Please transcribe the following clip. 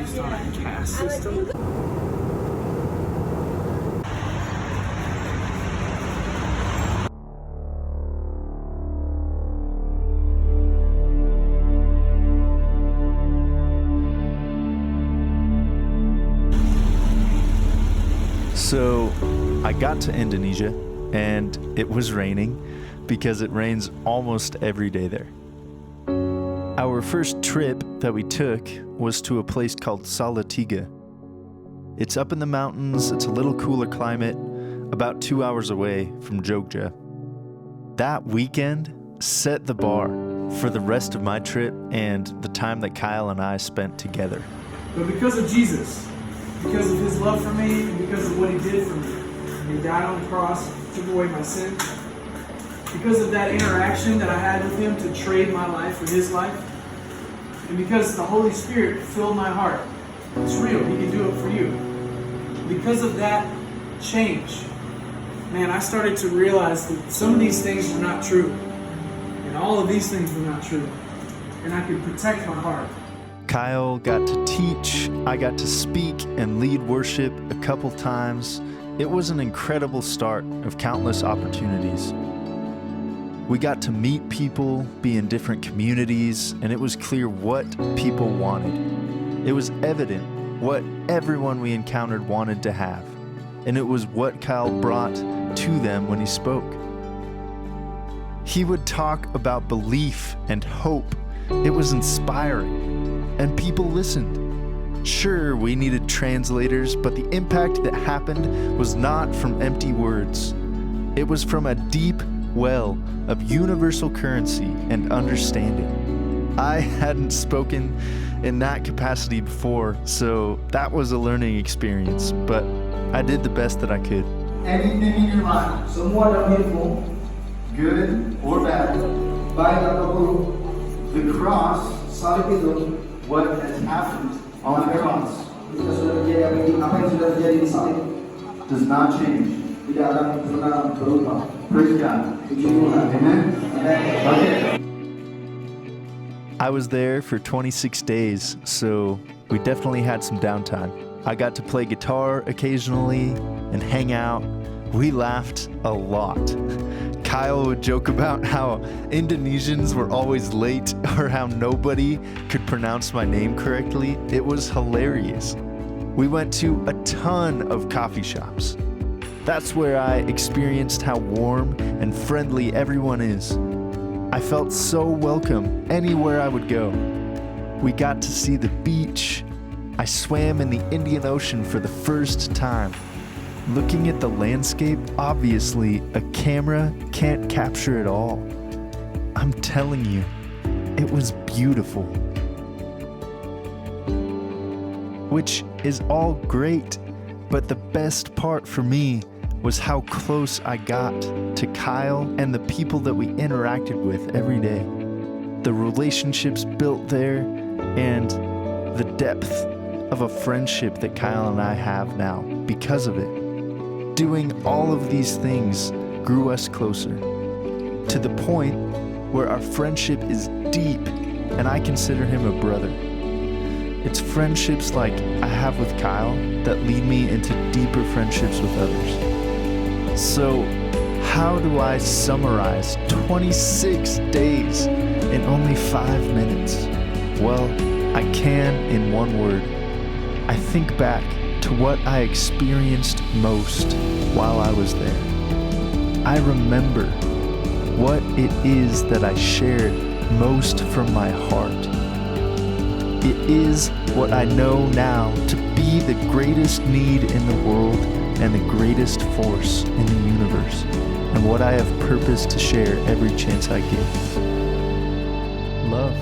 based on a caste system. So I got to Indonesia and it was raining because it rains almost every day there. Our first trip that we took was to a place called Salatiga. It's up in the mountains, it's a little cooler climate, about 2 hours away from Jogja. That weekend set the bar for the rest of my trip and the time that Kyle and I spent together. But because of Jesus, because of his love for me, and because of what he did for me, he died on the cross, took away my sin. Because of that interaction that I had with him to trade my life for his life, and because the Holy Spirit filled my heart. It's real, he can do it for you. Because of that change, man, I started to realize that some of these things were not true. And all of these things were not true. And I could protect my heart. Kyle got to teach, I got to speak and lead worship a couple times. It was an incredible start of countless opportunities. We got to meet people, be in different communities, and it was clear what people wanted. It was evident what everyone we encountered wanted to have, and it was what Kyle brought to them when he spoke. He would talk about belief and hope. It was inspiring, and people listened. Sure, we needed translators, but the impact that happened was not from empty words. It was from a deep well of universal currency and understanding. I hadn't spoken in that capacity before, so that was a learning experience, but I did the best that I could. Anything in your life, semua dalam hidupmu, good or bad, baik atau buruk, the cross, salib itu, what has happened on the cross, apa yang sudah terjadi di salib, does not change. Tidak akan pernah berubah. Praise God. Amen. Okay. I was there for 26 days, so we definitely had some downtime. I got to play guitar occasionally and hang out. We laughed a lot. Kyle would joke about how Indonesians were always late or how nobody could pronounce my name correctly. It was hilarious. We went to a ton of coffee shops. That's where I experienced how warm and friendly everyone is. I felt so welcome anywhere I would go. We got to see the beach. I swam in the Indian Ocean for the first time. Looking at the landscape, obviously, a camera can't capture it all. I'm telling you, it was beautiful. Which is all great, but the best part for me was how close I got to Kyle and the people that we interacted with every day. The relationships built there and the depth of a friendship that Kyle and I have now because of it. Doing all of these things grew us closer to the point where our friendship is deep and I consider him a brother. It's friendships like I have with Kyle that lead me into deeper friendships with others. So, how do I summarize 26 days in only 5 minutes? Well, I can in one word. I think back to what I experienced most while I was there. I remember what it is that I shared most from my heart. It is what I know now to be the greatest need in the world and the greatest force in the universe, and what I have purpose to share every chance I get. Love.